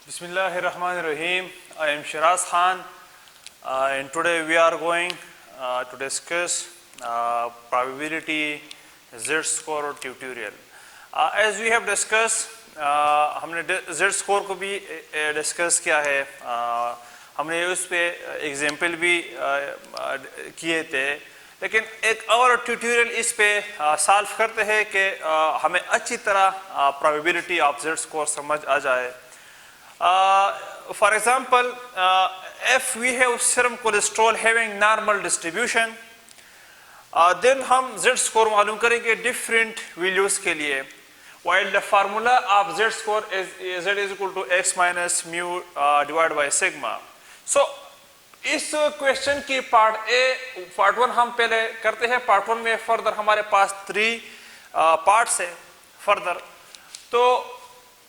Bismillahirrahmanirrahim. I am Shiraz Khan, and today we are going to discuss probability Z-score tutorial. As we have discussed, हमने Z-score को भी discuss किया है, हमने उस पे example भी किए थे, लेकिन एक और ट्यूटोरियल इस पे सॉल्व करते हैं कि हमें अच्छी तरह probability of Z-score समझ आ जाए. For example, if we have serum cholesterol having normal distribution, then हम Z-score मालूम करेंगे different values के लिए. While the formula of Z-score is Z is equal to x minus mu divided by sigma. So इस question की part 1 हम पहले करते हैं. पार्ट 1 में फर्दर हमारे पास 3 पार्ट्स है फर्दर. तो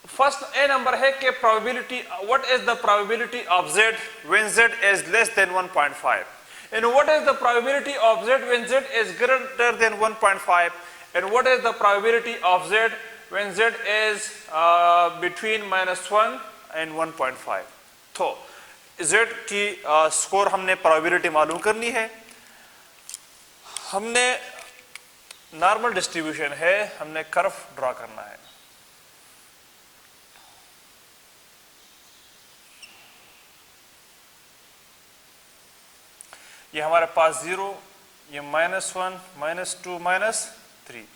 फर्स्ट ए नंबर है कि probability, what is the probability of z when z is less than 1.5 and what is the probability of z when z is greater than 1.5 and what is the probability of z when z is between -1 and 1.5. तो z की score हमने probability मालूम करनी है. हमने normal distribution है, हमने curve draw करना है. ये हमारे पास 0, ये -1, -2, -3,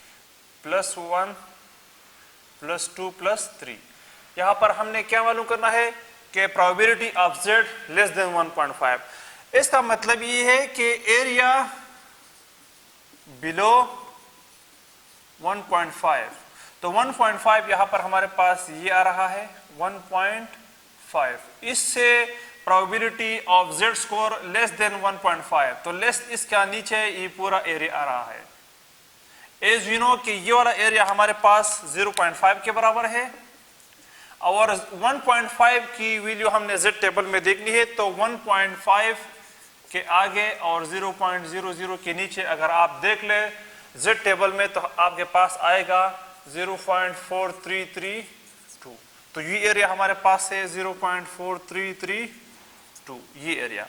+1, +2, +3. यहाँ पर हमने क्या मालूम करना है कि probability of z less than 1.5. इसका मतलब ये है कि एरिया बिलो 1.5. तो 1.5 यहाँ पर हमारे पास ये आ रहा है 1.5. इससे probability of z score less than 1.5. तो लेस इसका नीचे ये पूरा एरिया आ रहा है. एज यू नो कि ये वाला एरिया हमारे पास 0.5 के बराबर है और 1.5 की वैल्यू हमने z टेबल में देखनी है. तो 1.5 के आगे और 0.00 के नीचे अगर आप देख ले z टेबल में तो आपके पास आएगा 0.4332. तो ये एरिया हमारे पास है 0.4332, ये एरिया.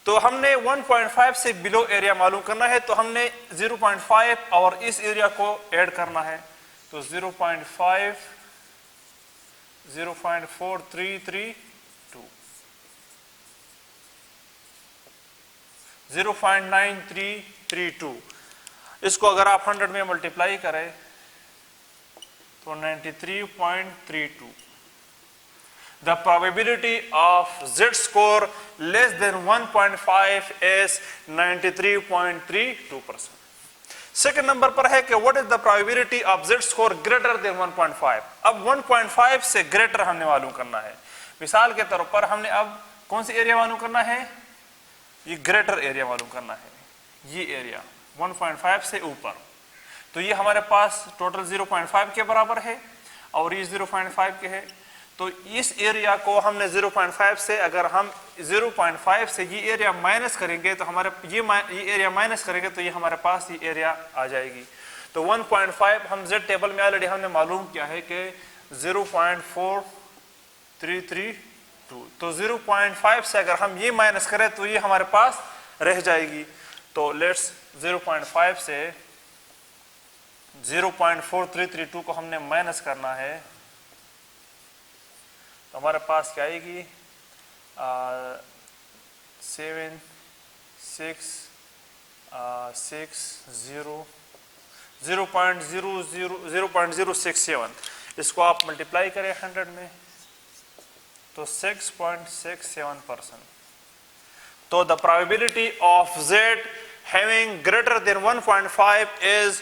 तो हमने 1.5 से बिलो एरिया मालूम करना है. तो हमने 0.5 और इस एरिया को ऐड करना है. तो 0.5, 0.4332, 0.9332. इसको अगर आप 100 में मल्टीप्लाई करें तो 93.32. The probability of Z score less than 1.5 is 93.32%. Second number पर है कि what is the probability of Z score greater than 1.5. अब 1.5 से ग्रेटर हमने मालूम करना है. मिसाल के तौर पर हमने अब कौन सी एरिया मालूम करना है, ये ग्रेटर एरिया मालूम करना है. ये एरिया 1.5 से ऊपर. तो ये हमारे पास टोटल 0.5 के बराबर है और ये 0.5 के है. तो इस एरिया को हमने 0.5 से, अगर हम 0.5 से ये एरिया माइनस करेंगे तो हमारे ये एरिया माइनस करेंगे तो ये हमारे पास ये एरिया आ जाएगी. तो 1.5 हम z टेबल में ऑलरेडी हमने मालूम किया है कि 0.4332. तो 0.5 से अगर हम ये माइनस करें तो ये हमारे पास रह जाएगी. तो लेट्स 0.5 से 0.4332 को हमने माइनस करना है. तो हमारे पास क्या आएगी 0.067. इसको आप मल्टीप्लाई करें 100 में तो 6.67%. तो the probability of z having greater than 1.5 is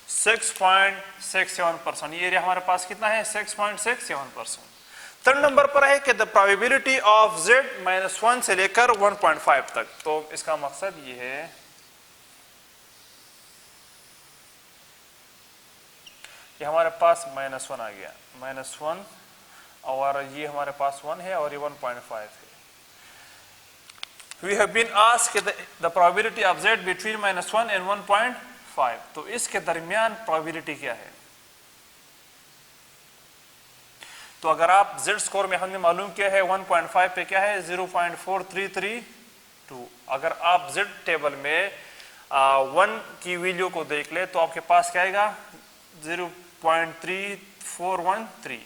6.67%. ये एरिया हमारे पास कितना है 6.67%. थर्ड नंबर पर है कि द प्रोबेबिलिटी ऑफ z -1 से लेकर 1.5 तक. तो इसका मकसद ये है कि हमारे पास -1 आ गया, -1 और ये हमारे पास 1 है और ये 1.5 है. We have been asked the probability of z between -1 and 1.5. तो इसके दरमियान प्रोबेबिलिटी क्या है. तो अगर आप Z स्कोर में हमने मालूम किया है 1.5 पे क्या है 0.4332। अगर आप Z टेबल में 1 की वैल्यू को देख ले तो आपके पास क्या आएगा 0.3413।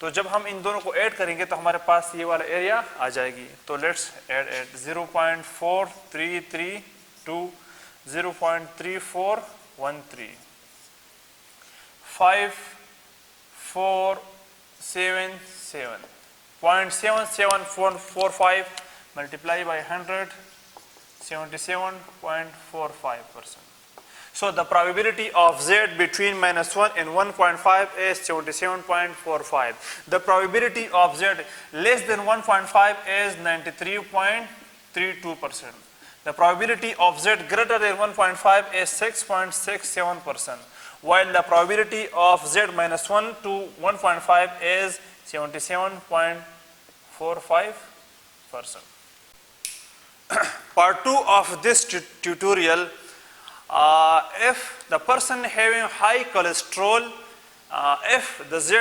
तो जब हम इन दोनों को ऐड करेंगे तो हमारे पास ये वाला एरिया आ जाएगी। तो let's add 0.4332 0.3413 5477 0.7745 multiplied by 100 77.45%. So the probability of Z between -1 and 1.5 is 77.45. The probability of Z less than 1.5 is 93.32%. The probability of Z greater than 1.5 is 6.67%, while the probability of Z -1 to 1.5 is 77.45%. Part 2 of this tutorial, if the person having high cholesterol, if the Z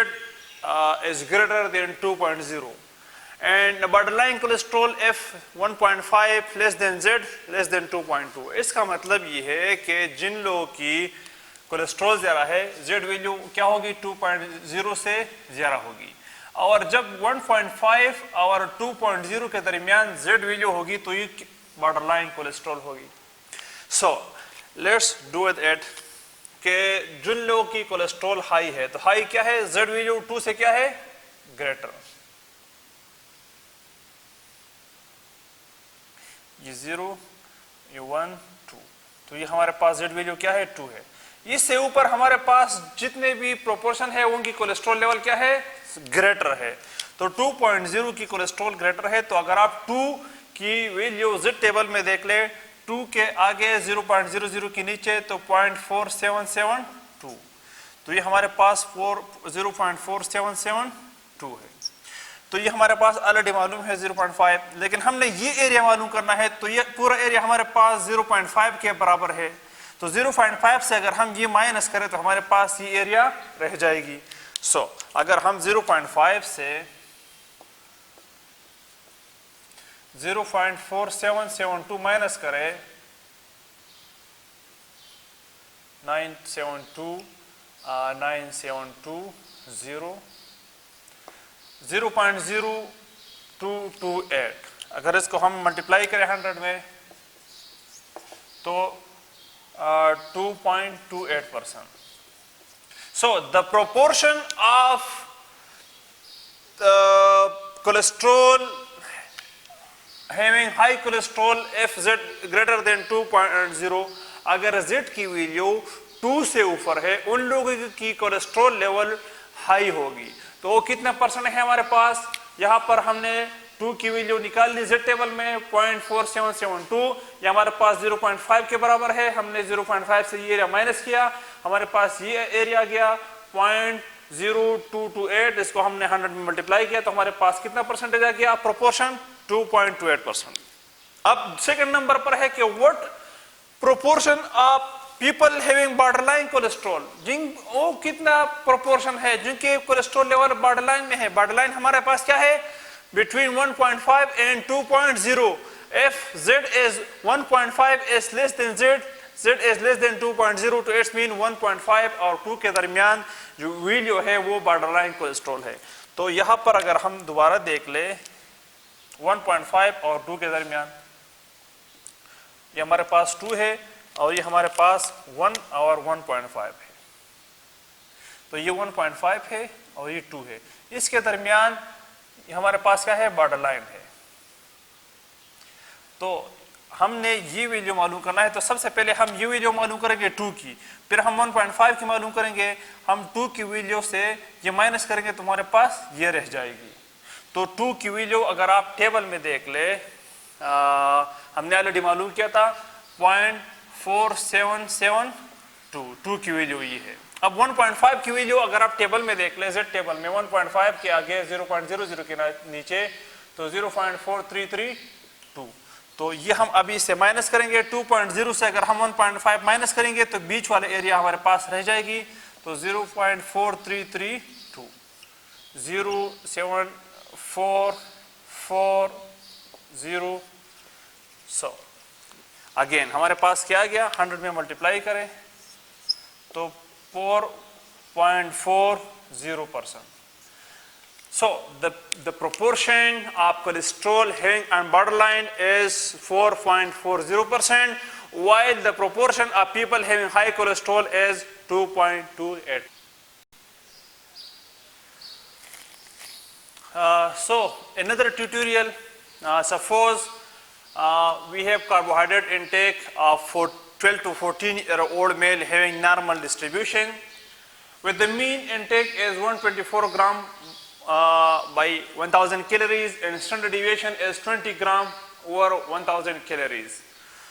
is greater than 2.0 and the borderline cholesterol if 1.5 less than Z less than 2.2, इसका मतलब ये है कि जिन लोगों की cholesterol ज़्यादा है Z value क्या होगी 2.0 से ज़्यादा होगी, और जब 1.5 और 2.0 के दरमियान Z वैल्यू होगी तो ये बॉर्डरलाइन कोलेस्ट्रॉल होगी। सो लेट्स डू इट कि जिन लोगों की कोलेस्ट्रॉल हाई है तो हाई क्या है Z वैल्यू 2 से क्या है ग्रेटर, ये 0 ये 1 2, तो ये हमारे पास Z वैल्यू क्या है 2 है। इससे ऊपर हमारे पास जितने भी प्रोपोर्शन है उनकी कोलेस्ट्रॉल लेवल क्या है ग्रेटर है, तो 2.0 की कोलेस्ट्रॉल ग्रेटर है। तो अगर आप 2 की वैल्यू Z टेबल में देख ले 2 के आगे 0.00 के नीचे तो 0.4772, तो ये हमारे पास 0.4772 है। तो ये हमारे पास ऑलरेडी मालूम है 0.5, लेकिन हमने ये एरिया मालूम करना है तो ये पूरा एरिया हमारे पास 0.5 के बराबर है। तो 0.5 से अगर हम ये माइनस करें तो हमारे पास ये एरिया रह जाएगी। सो अगर हम 0.5 से 0.4772 माइनस करें 0.0228, अगर इसको हम मल्टीप्लाई करें 100 में तो 2.28%. So the proportion of cholesterol having high cholesterol if Z greater than 2.0, अगर Z की वैल्यू 2 से ऊपर है उन लोगों की कोलेस्ट्रॉल लेवल हाई होगी। तो वो कितना परसेंट है हमारे पास, यहाँ पर हमने 2 की वैल्यू निकाल ली Z टेबल में 0.4772, ये हमारे पास 0.5 के बराबर है। हमने 0.5 से ये एरिया माइनस किया, हमारे पास ये एरिया गया 0.0228, इसको हमने 100 में मल्टीप्लाई किया तो हमारे पास कितना परसेंटेज आ गया प्रोपोर्शन 2.28%। अब सेकंड नंबर पर है कि what proportion of people having borderline cholesterol, वो कितना प्रोपोर्शन है जिनके कोलेस्ट्रॉल लेवल बॉर्डरलाइन में है। बॉर्डरलाइन हमारे पास क्या है between 1.5 and 2.0, if Z is 1.5 is less than Z is less than 2.0 तो इट्स मीन 1.5 और 2 के दरमियान जो वैल्यू है वो बॉर्डरलाइन कोलेस्ट्रॉल है। तो यहाँ पर अगर हम दोबारा देख ले 1.5 और 2 के दरमियान ये हमारे पास 2 है और ये हमारे पास 1 और 1.5 है, तो ये 1.5 है और ये 2 है, इसके दरमियान ये हमारे पास क्या है बॉर्डरलाइन है। तो हमने ये वैल्यू मालूम करना है, तो सबसे पहले हम ये वैल्यू मालूम करेंगे 2 की, फिर हम 1.5 की मालूम करेंगे, हम 2 की वैल्यू से ये माइनस करेंगे तो हमारे पास ये रह जाएगी। तो 2 की वैल्यू अगर आप टेबल में देख ले हमने ऑलरेडी मालूम किया था 0.4772, 2 की वैल्यू ये है। अब 1.5 की वैल्यू अगर आप टेबल में देख ले Z टेबल में 1.5 के आगे 0.00 के नीचे तो 0.4332, तो ये हम अभी से माइनस करेंगे 2.0 से अगर हम 1.5 माइनस करेंगे तो बीच वाले एरिया हमारे पास रह जाएगी, तो 0.4332। 0.07440। सो अगेन हमारे पास क्या आ गया, 100 में मल्टीप्लाई करें तो 4.40%। So the proportion of cholesterol having on borderline is 4.40%, while the proportion of people having high cholesterol is 2.28. So another tutorial, suppose we have carbohydrate intake of 12 to 14-year-old male having normal distribution, with the mean intake is 124 gram by 1000 calories and standard deviation is 20 gram over 1000 calories.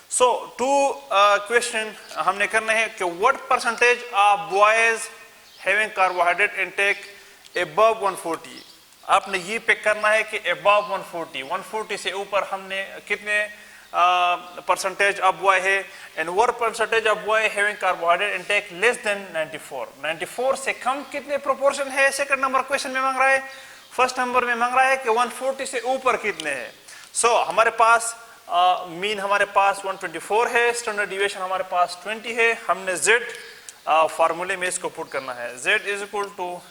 So two question हमने करना है कि what percentage of boys having carbohydrate intake above 140। आपने ये pick करना है कि above 140 से ऊपर हमने कितने percentage of boy है, and what percentage of boy having carbohydrate intake less than 94 से कम कितने proportion है। सेकंड नंबर क्वेश्चन में मांग रहा है, फर्स्ट नंबर में मांग रहा है कि 140 से ऊपर कितने हैं। सो हमारे पास मीन हमारे पास 124 है, स्टैंडर्ड डिविएशन हमारे पास 20 है। हमने z फार्मूले में इसको पुट करना है, z is equal to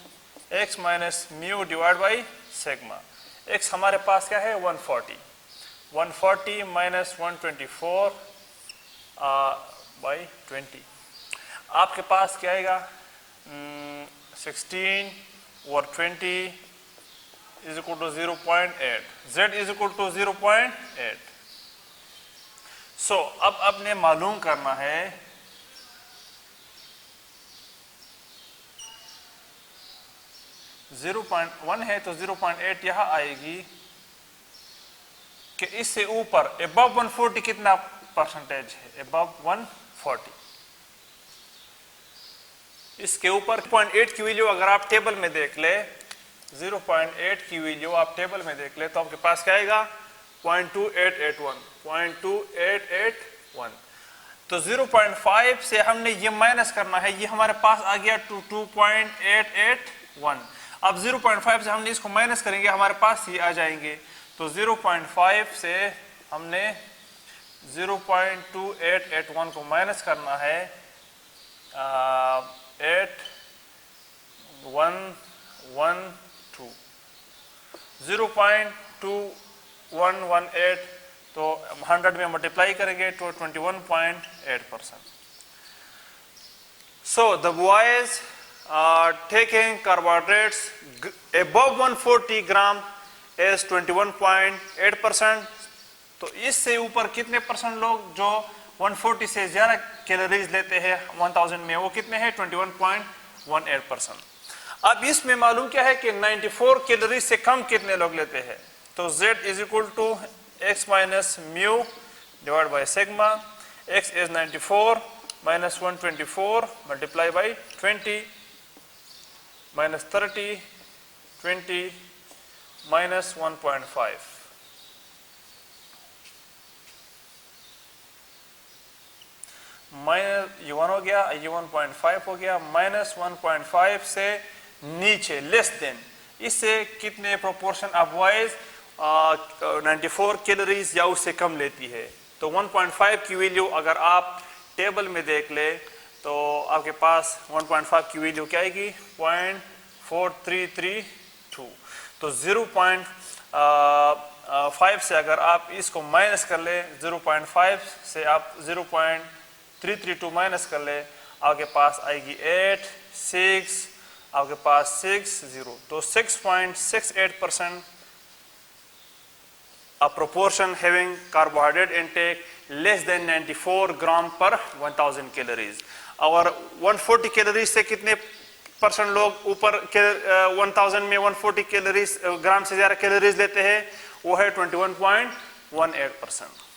x minus mu divide by sigma. x हमारे पास क्या है 140 माइनस 124 बाई 20, आपके पास क्या आएगा 16 और 20 is equal to 0.8, z is equal to 0.8। So अब आपने मालूम करना है (0.1) है तो 0.8 यहां आएगी कि इससे ऊपर above 140 कितना परसेंटेज है, above 140। इसके ऊपर 0.8 की वैल्यू अगर आप टेबल में देख ले, 0.8 की वैल्यू आप टेबल में देख ले तो आपके पास क्या आएगा 0.2881। तो 0.5 से हमने ये माइनस करना है, ये हमारे पास आ गया 2.881। अब 0.5 से हमने इसको माइनस करेंगे, हमारे पास ये आ जाएंगे। तो 0.5 से हमने 0.2881 को माइनस करना है 8112, 0.2118 तो 100 में मल्टीप्लाई करेंगे तो 21.8%। So the boys taking carbohydrates above 140 gram is 21.8%। तो इससे ऊपर कितने परसेंट लोग जो 140 से ज़्यादा कैलोरीज लेते हैं 1000 में, वो कितने हैं 21.18%। अब इसमें मालूम क्या है कि 94 कैलोरीज से कम कितने लोग लेते हैं। तो z is equal to x minus mu divide by sigma. x is 94 minus 124 multiply by 20 minus 30 20 minus 1.5। Minus ये 1 हो गया, ये 1.5 हो गया, माइनस 1.5 से नीचे लेस देन, इससे कितने प्रोपोर्शन ऑफ बॉयज 94 कैलोरीज या उससे कम लेती है। तो 1.5 की वैल्यू अगर आप टेबल में देख ले तो आपके पास 1.5 की वैल्यू क्या आएगी 0.4332। तो 0.5 से अगर आप इसको माइनस कर ले, 0.5 से आप 0.332 माइनस कर ले, आपके पास आएगी 8 6, आपके पास 6 0। तो 6.68% a proportion having carbohydrate intake less than 94 gram per 1000 calories। और 140 कैलोरीज से कितने परसेंट लोग ऊपर 1000 में 140 कैलोरीज ग्राम से ज़्यादा कैलोरीज लेते हैं, वो है 21.18%।